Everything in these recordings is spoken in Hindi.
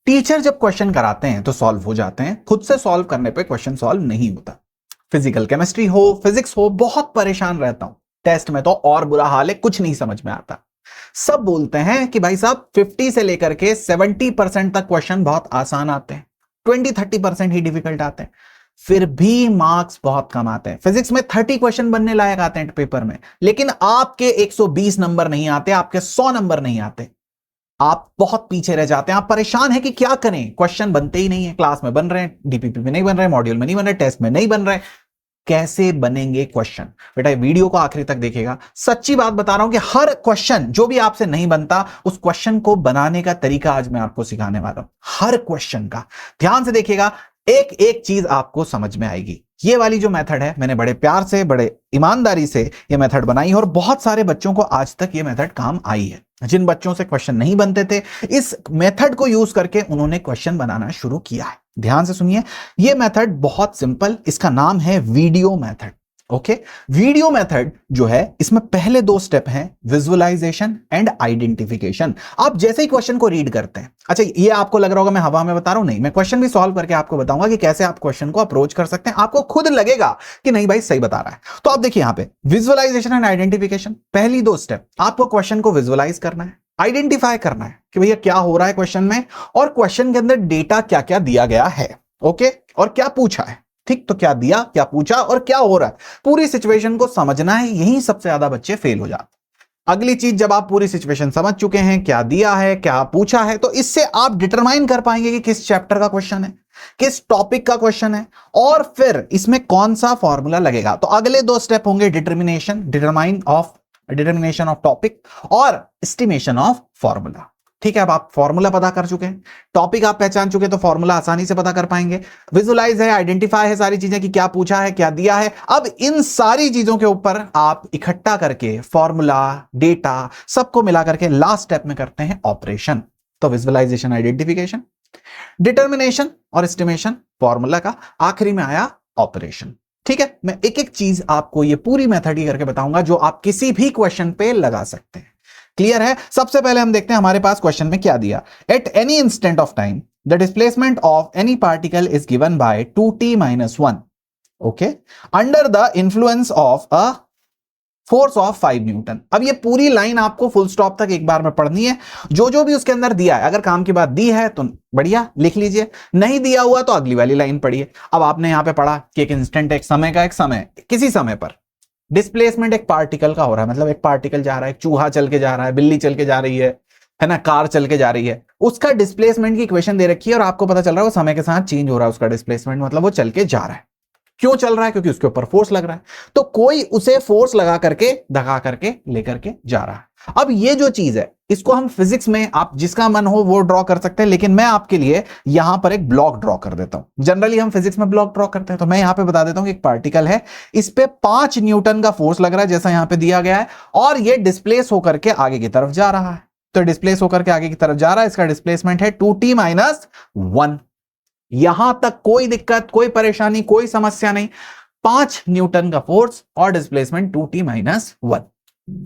टीचर जब क्वेश्चन कराते हैं तो सॉल्व हो जाते हैं, खुद से सॉल्व करने पे क्वेश्चन सॉल्व नहीं होता। फिजिकल केमिस्ट्री हो, फिजिक्स हो, बहुत परेशान रहता हूं। टेस्ट में तो और बुरा हाल है, कुछ नहीं समझ में आता। सब बोलते हैं कि भाई साहब 50 से लेकर के 70% तक क्वेश्चन बहुत आसान आते हैं, 20-30% ही डिफिकल्ट आते हैं, फिर भी मार्क्स बहुत कम आते हैं। फिजिक्स में 30 क्वेश्चन बनने लायक आते हैं पेपर में, लेकिन आपके 120 नंबर नहीं आते, आपके 100 नंबर नहीं आते। आप बहुत पीछे रह जाते हैं, आप परेशान हैं कि क्या करें, क्वेश्चन बनते ही नहीं है। क्लास में बन रहे हैं, डीपीपी में नहीं बन रहे, मॉड्यूल में नहीं बन रहे, टेस्ट में नहीं बन रहे, कैसे बनेंगे क्वेश्चन? बेटा वीडियो को आखिरी तक देखिएगा, सच्ची बात बता रहा हूं कि हर क्वेश्चन जो भी आपसे नहीं बनता, उस क्वेश्चन को बनाने का तरीका आज मैं आपको सिखाने वाला हूं। हर क्वेश्चन का ध्यान से देखिएगा, एक एक चीज आपको समझ में आएगी। ये वाली जो मेथड है, मैंने बड़े प्यार से, बड़े ईमानदारी से ये मेथड बनाई है और बहुत सारे बच्चों को आज तक ये मेथड काम आई है। जिन बच्चों से क्वेश्चन नहीं बनते थे, इस मेथड को यूज करके उन्होंने क्वेश्चन बनाना शुरू किया है। ध्यान से सुनिए, ये मेथड बहुत सिंपल, इसका नाम है video method. Okay, video method जो है, इसमें पहले 2 स्टेप हैं, विजुअलाइजेशन एंड आइडेंटिफिकेशन। आप जैसे ही क्वेश्चन को रीड करते हैं, अच्छा ये आपको लग रहा होगा मैं हवा में बता रहा हूं, नहीं, मैं क्वेश्चन भी सॉल्व करके आपको बताऊंगा कि कैसे आप क्वेश्चन को अप्रोच कर सकते हैं। आपको खुद लगेगा कि नहीं भाई सही बता रहा है। तो आप देखिए यहां पे विजुअलाइजेशन एंड आइडेंटिफिकेशन, पहली 2 स्टेप, आपको क्वेश्चन को विजुअलाइज करना है, आइडेंटिफाई करना है कि भैया क्या हो रहा है क्वेश्चन में, और क्वेश्चन के अंदर डेटा क्या क्या दिया गया है। ओके, और क्या पूछा है, ठीक, तो क्या दिया, क्या पूछा और क्या हो रहा है, पूरी सिचुएशन को समझना है। यही सबसे ज्यादा बच्चे फेल हो जाते हैं। अगली चीज, जब आप पूरी सिचुएशन समझ चुके हैं, क्या दिया है, क्या पूछा है, तो इससे आप डिटरमाइन कर पाएंगे कि किस चैप्टर का क्वेश्चन है, किस टॉपिक का क्वेश्चन है, और फिर इसमें कौन सा फॉर्मूला लगेगा। तो अगले 2 स्टेप होंगे डिटर्मिनेशन ऑफ टॉपिक और एस्टिमेशन ऑफ फॉर्मूला। ठीक है, अब आप फॉर्मूला पता कर चुके हैं, टॉपिक आप पहचान चुके हैं, तो फॉर्मूला आसानी से पता कर पाएंगे। विजुअलाइज है, आइडेंटिफाई है, सारी चीजें कि क्या पूछा है, क्या दिया है। अब इन सारी चीजों के ऊपर आप इकट्ठा करके फॉर्मूला, डेटा, सबको मिला करके लास्ट स्टेप में करते हैं ऑपरेशन। तो विजुअलाइजेशन, आइडेंटिफिकेशन, डिटर्मिनेशन और एस्टिमेशन, फॉर्मूला का, आखिरी में आया ऑपरेशन। ठीक है, मैं एक एक चीज आपको ये पूरी मेथड ही करके बताऊंगा जो आप किसी भी क्वेश्चन पे लगा सकते हैं। क्लियर है? सबसे पहले हम देखते हैं हमारे पास क्वेश्चन में क्या दिया। At any instant of time the displacement of any particle is given by 2t-1, okay, under the influence of a force of 5 Newton. अब ये पूरी लाइन आपको फुल स्टॉप तक एक बार में पढ़नी है, जो जो भी उसके अंदर दिया है। अगर काम की बात दी है तो बढ़िया लिख लीजिए, नहीं दिया हुआ तो अगली वाली लाइन पढ़िए। अब आपने यहां पे पढ़ा कि एक इंस्टेंट, एक समय का, एक समय, किसी समय पर डिस्प्लेसमेंट एक पार्टिकल का हो रहा है, मतलब एक पार्टिकल जा रहा है, चूहा चल के जा रहा है, बिल्ली चल के जा रही है ना, कार चल के जा रही है, उसका डिस्प्लेसमेंट की इक्वेशन दे रखी है और आपको पता चल रहा है वो समय के साथ चेंज हो रहा है उसका डिस्प्लेसमेंट, मतलब वो चल के जा रहा है। क्यों चल रहा है? क्योंकि उसके ऊपर फोर्स लग रहा है, तो कोई उसे फोर्स लगा करके, दगा करके लेकर के जा रहा है। अब ये जो चीज है, इसको हम फिजिक्स में, आप जिसका मन हो वो ड्रॉ कर सकते हैं, लेकिन मैं आपके लिए यहां पर एक ब्लॉक ड्रॉ कर देता हूं। जनरली हम फिजिक्स में ब्लॉक ड्रॉ करते हैं, तो मैं यहां पे बता देता हूं कि एक पार्टिकल है, इस पे 5 न्यूटन का फोर्स लग रहा है, जैसा यहां पे दिया गया है, और ये डिस्प्लेस होकर के आगे की तरफ जा रहा है। तो डिस्प्लेस होकर के आगे की तरफ जा रहा है, इसका डिस्प्लेसमेंट है 2t-1। यहां तक कोई दिक्कत, कोई परेशानी, कोई समस्या नहीं। 5 न्यूटन का फोर्स और डिस्प्लेसमेंट 2t-1।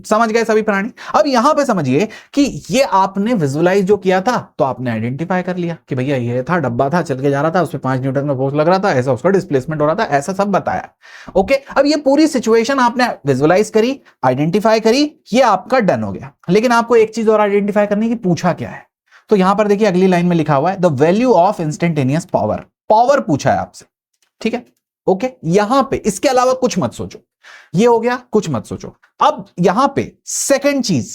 समझ गए सभी प्राणी? अब यहां पे समझिए कि ये आपने विजुअलाइज जो किया था, तो आपने आइडेंटिफाई कर लिया कि भैया ये था, डब्बा था, चल के जा रहा था, उसपे 5 न्यूटन का फोर्स लग रहा था, ऐसा उसका डिस्प्लेसमेंट हो रहा था, ऐसा सब बताया। ओके, अब ये पूरी सिचुएशन आपने विजुअलाइज करी, आइडेंटिफाई करी, ये आपका डन हो गया। लेकिन आपको एक चीज और आइडेंटिफाई करनी है कि पूछा क्या है। तो यहां पर देखिए अगली लाइन में लिखा हुआ है the value of instantaneous power. Power पूछा है आपसे, ठीक है, ओके। यहां पे इसके अलावा कुछ मत सोचो, ये हो गया, कुछ मत सोचो। अब यहां पे सेकंड चीज,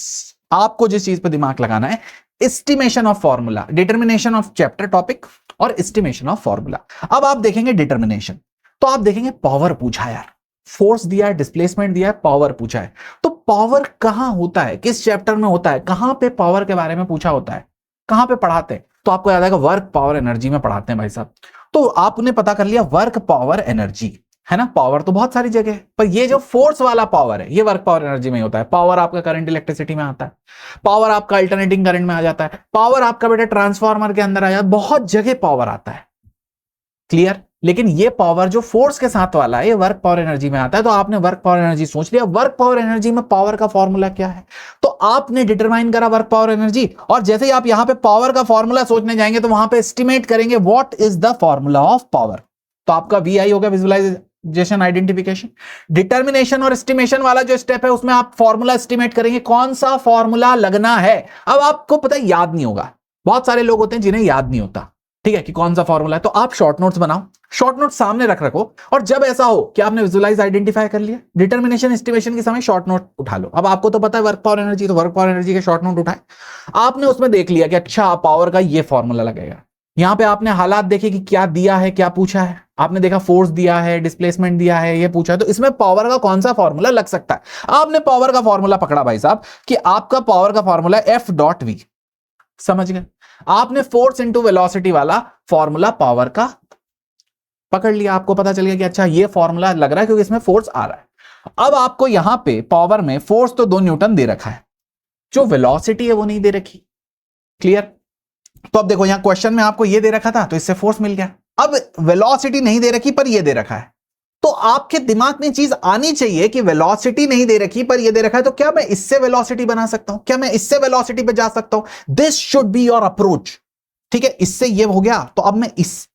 आपको जिस चीज पे दिमाग लगाना है, estimation of formula, determination of chapter topic और एस्टिमेशन ऑफ फॉर्मूला। अब आप देखेंगे डिटर्मिनेशन, तो आप देखेंगे पावर पूछा यार, फोर्स दिया है, डिस्प्लेसमेंट दिया है, पावर पूछा है। तो पावर कहां होता है, किस चैप्टर में होता है, कहां पे पावर के बारे में पूछा होता है, कहां पे पढ़ाते हैं? तो आपको याद आएगा वर्क पावर एनर्जी में पढ़ाते हैं भाई साहब। तो आपने पता कर लिया वर्क पावर एनर्जी, है ना। पावर तो बहुत सारी जगह है, पर ये जो फोर्स वाला पावर है, ये वर्क पावर एनर्जी में होता है। पावर आपका करंट इलेक्ट्रिसिटी में आता है, पावर आपका अल्टरनेटिंग करंट में आ जाता है, पावर आपका बेटा ट्रांसफार्मर के अंदर आ जाता है, बहुत जगह पावर आता है। क्लियर? लेकिन ये पावर जो फोर्स के साथ वाला है ये वर्क पावर एनर्जी में आता है। तो आपने वर्क पावर एनर्जी सोच लिया, वर्क पावर एनर्जी में पावर का फॉर्मूला क्या है, तो आपने डिटरमाइन करा वर्क पावर एनर्जी। और जैसे ही आप यहां पे पावर का फॉर्मूला सोचने जाएंगे तो वहां पे एस्टिमेट करेंगे what is the formula of power. तो आपका VI हो गया विजुअलाइजेशन आइडेंटिफिकेशन। डिटर्मिनेशन और एस्टिमेशन वाला जो स्टेप है उसमें आप फॉर्मूला एस्टिमेट करेंगे, कौन सा फॉर्मूला लगना है। अब आपको पता है याद नहीं होगा, बहुत सारे लोग होते हैं जिन्हें याद नहीं होता, ठीक है, कि कौन सा फॉर्मूला है। तो आप शॉर्ट नोट्स बनाओ, शॉर्ट नोट सामने रख रखो, और जब ऐसा हो कि आपने विजुअलाइज आइडेंटिफाई कर लिया, डिटर्मिनेशन एस्टिमेशन के समय शॉर्ट नोट उठा लो। अब आपको तो पता है वर्क पावर एनर्जी, तो वर्क पावर एनर्जी के शॉर्ट नोट उठाए। आपने उसमें देख लिया कि अच्छा पावर का ये फॉर्मूला लगेगा। यहां पे आपने हालात देखे कि क्या दिया है, क्या पूछा है। आपने देखा फोर्स दिया है, डिस्प्लेसमेंट दिया है, ये पूछा है, तो इसमें पावर का कौन सा फॉर्मूला लग सकता है। आपने पावर का फॉर्मूला पकड़ा भाई साहब कि आपका पावर का फॉर्मूला F.V, समझ गए। आपने फोर्स इंटू वेलोसिटी वाला फॉर्मूला पावर का पकड़ लिया, आपको पता चल गया कि अच्छा ये फॉर्मूला लग रहा है क्योंकि इसमें फोर्स आ रहा है। अब आपको यहां पे पावर में फोर्स तो 2 न्यूटन दे रखा है, जो वेलोसिटी है वो नहीं दे रखी। क्लियर। तो अब देखो यहां क्वेश्चन में आपको ये दे रखा था तो इससे फोर्स मिल गया। अब वेलोसिटी नहीं दे रखी पर ये दे रखा है, तो आपके दिमाग में चीज आनी चाहिए कि वेलोसिटी नहीं दे रखी पर ये दे रखा है, तो क्या मैं इससे वेलोसिटी बना सकता हूं, क्या मैं इससे वेलोसिटी पे जा सकता हूं। This should be your approach, ठीक है। इससे ये हो गया तो अब मैं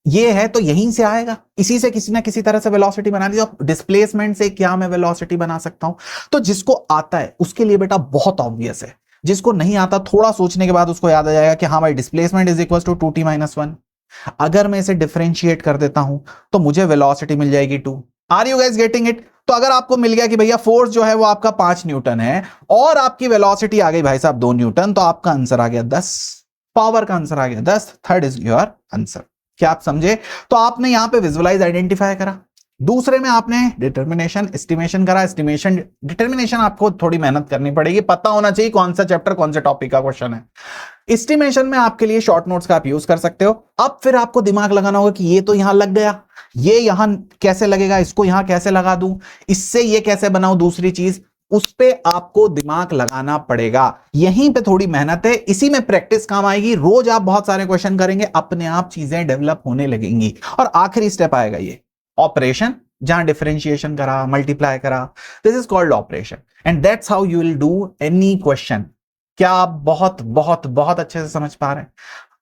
ये है तो यहीं से आएगा, इसी से किसी ना किसी तरह से वेलोसिटी बना दी। डिस्प्लेसमेंट से क्या मैं वेलोसिटी बना सकता हूं। तो जिसको आता है उसके लिए बेटा बहुत ऑब्वियस है, जिसको नहीं आता थोड़ा सोचने के बाद उसको याद आ जाएगा कि हाँ भाई displacement is equal to 2t-1। अगर मैं इसे डिफरेंशिएट कर देता हूं तो मुझे वेलोसिटी मिल जाएगी 2। Are you guys getting it. तो अगर आपको मिल गया कि भैया फोर्स जो है वो आपका 5 न्यूटन है और आपकी वेलोसिटी आ गई भाई साहब 2 न्यूटन, तो आपका आंसर आ गया 10, पावर का आंसर आ गया 10। Third is your answer. क्या आप समझे। तो आपने यहां पे विजुअलाइज आइडेंटिफाई करा, दूसरे में आपने डिटर्मिनेशन एस्टिमेशन करा। एस्टिमेशन डिटर्मिनेशन आपको थोड़ी मेहनत करनी पड़ेगी, पता होना चाहिए कौन सा चैप्टर कौन से टॉपिक का क्वेश्चन है। एस्टिमेशन में आपके लिए शॉर्ट नोट्स का आप यूज कर सकते हो। अब फिर आपको दिमाग लगाना होगा कि ये तो यहां लग गया, ये यहां कैसे लगेगा, इसको यहां कैसे लगा दूं, इससे ये कैसे बनाऊं दूसरी चीज, उस पे आपको दिमाग लगाना पड़ेगा। यहीं पे थोड़ी मेहनत है, इसी में प्रैक्टिस काम आएगी। रोज आप बहुत सारे क्वेश्चन करेंगे, अपने आप चीजें डेवलप होने लगेंगी। और आखिरी स्टेप आएगा ये ऑपरेशन, जहां डिफरेंशिएशन करा, मल्टीप्लाई करा। This is called operation and that's how you will do any question. क्या आप बहुत बहुत बहुत अच्छे से समझ पा रहे हैं।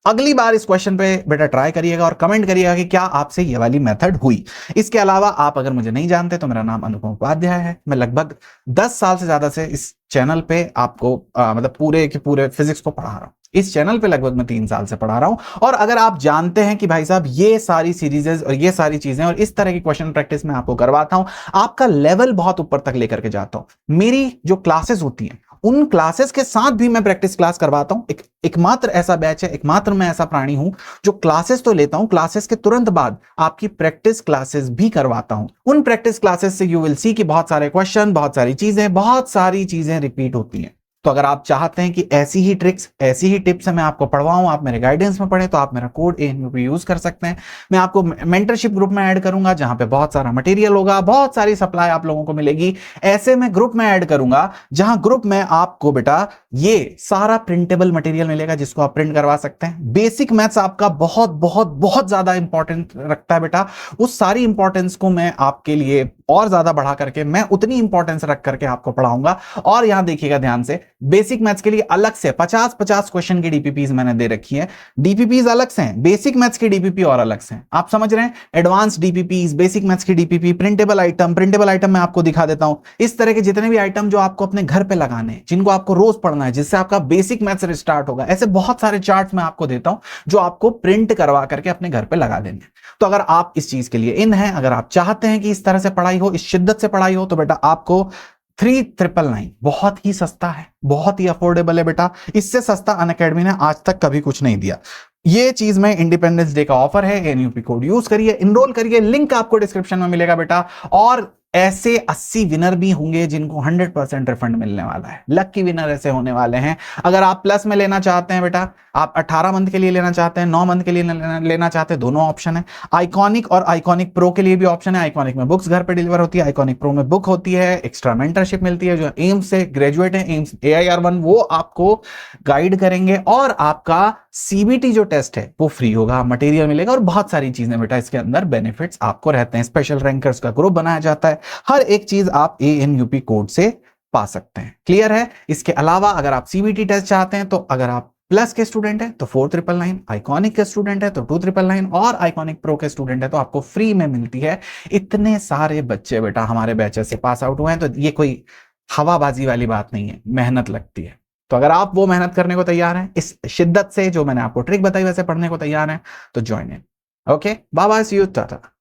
अगली बार इस क्वेश्चन पे बेटा ट्राई करिएगा और कमेंट करिएगा कि क्या आपसे ये वाली मेथड हुई। इसके अलावा आप अगर मुझे नहीं जानते तो मेरा नाम अनुपम उपाध्याय है। मैं लगभग 10 साल से ज्यादा से इस चैनल पे आपको मतलब पूरे के पूरे फिजिक्स को पढ़ा रहा हूं। इस चैनल पे लगभग मैं 3 साल से पढ़ा रहा हूं। और अगर आप जानते हैं कि भाई साहब ये सारी सीरीजेस और ये सारी चीजें और इस तरह की क्वेश्चन प्रैक्टिस मैं आपको करवाता हूं, आपका लेवल बहुत ऊपर तक लेकर के जाता हूं। मेरी जो क्लासेस होती हैं उन क्लासेस के साथ भी मैं प्रैक्टिस क्लास करवाता हूं। एकमात्र ऐसा बैच है, एकमात्र मैं ऐसा प्राणी हूं जो क्लासेस तो लेता हूं, क्लासेस के तुरंत बाद आपकी प्रैक्टिस क्लासेस भी करवाता हूं। उन प्रैक्टिस क्लासेस से यू विल सी कि बहुत सारे क्वेश्चन, बहुत सारी चीजें रिपीट होती हैं। तो अगर आप चाहते हैं कि ऐसी ही ट्रिक्स, ऐसी ही टिप्स मैं आपको पढ़वाऊं, आप मेरे गाइडेंस में पढ़ें, तो आप मेरा कोड ANUP यूज कर सकते हैं। मैं आपको मेंटरशिप ग्रुप में ऐड करूंगा जहां पे बहुत सारा मटेरियल होगा, बहुत सारी सप्लाई आप लोगों को मिलेगी। ऐसे में ग्रुप में ऐड करूंगा जहां ग्रुप में आपको बेटा ये सारा प्रिंटेबल मटेरियल मिलेगा जिसको आप प्रिंट करवा सकते हैं। बेसिक मैथ्स आपका बहुत बहुत बहुत ज्यादा इंपॉर्टेंट रखता है बेटा। उस सारी इंपॉर्टेंस को मैं आपके लिए और ज्यादा बढ़ा करके मैं उतनी इंपॉर्टेंस रख करके आपको पढ़ाऊंगा। और यहां देखिएगा ध्यान से, बेसिक मैथ्स के लिए अलग से 50-50 क्वेश्चन की डीपीपीज मैंने दे रखी है। डीपीपीज अलग से हैं, बेसिक मैथ्स की डीपीपी और अलग से हैं। आप समझ रहे हैं। एडवांस डीपीपीज, बेसिक मैथ्स की डीपीपी, प्रिंटेबल आइटम मैं आपको दिखा देता हूं। इस तरह के जितने भी आइटम जो आपको अपने घर पे लगाने हैं, जिनको आपको रोज पढ़ना है, जिससे आपका बेसिक मैथ्स स्टार्ट होगा, ऐसे बहुत सारे चार्ट्स मैं आपको देता हूं जो आपको प्रिंट करवा करके अपने घर पे लगा देंगे। तो अगर आप इस चीज के लिए इन हैं, अगर आप चाहते हैं कि इस तरह से पढ़ाई हो, इस शिद्दत से पढ़ाई हो, तो बेटा आपको 3999 बहुत ही सस्ता है, बहुत ही अफोर्डेबल है बेटा। इससे सस्ता अनअकैडमी ने आज तक कभी कुछ नहीं दिया। ये चीज में इंडिपेंडेंस डे का ऑफर है, ANUP कोड यूज करिए, इनरोल करिए, लिंक आपको डिस्क्रिप्शन में मिलेगा बेटा। और ऐसे 80 विनर भी होंगे जिनको 100% रिफंड मिलने वाला है। लकी विनर ऐसे होने वाले हैं। अगर आप प्लस में लेना चाहते हैं बेटा, आप 18 मंथ के लिए लेना चाहते हैं, 9 मंथ के लिए लेना चाहते हैं, दोनों ऑप्शन है। आइकॉनिक और आइकॉनिक प्रो के लिए भी ऑप्शन है। आइकॉनिक में बुक्स घर पे डिलीवर होती है, आइकॉनिक प्रो में बुक होती है, एक्स्ट्रा मेंटरशिप मिलती है। जो एम्स से ग्रेजुएट है, एम्स AIR1, वो आपको गाइड करेंगे और आपका सीबीटी जो टेस्ट है वो फ्री होगा, मटेरियल मिलेगा और बहुत सारी चीजें बेटा इसके अंदर बेनिफिट्स आपको रहते हैं। स्पेशल रैंकर्स का ग्रुप बनाया जाता है, हर एक चीज आप ANUP कोड से पा सकते हैं। क्लियर है? इसके अलावा अगर आप सीबीटी टेस्ट चाहते हैं तो अगर आप प्लस के स्टूडेंट है तो 4999, आइकॉनिक के स्टूडेंट है तो 2999 और आइकॉनिक प्रो के स्टूडेंट है तो आपको फ्री में मिलती है। इतने सारे बच्चे बेटा हमारे बैचेस से पास आउट हुए हैं, तो ये कोई हवाबाजी वाली बात नहीं है, मेहनत लगती है। तो अगर आप वो मेहनत करने को तैयार हैं, इस शिद्दत से जो मैंने आपको ट्रिक बताई वैसे पढ़ने को तैयार हैं, तो join in. Okay, bye bye, see you, Tata.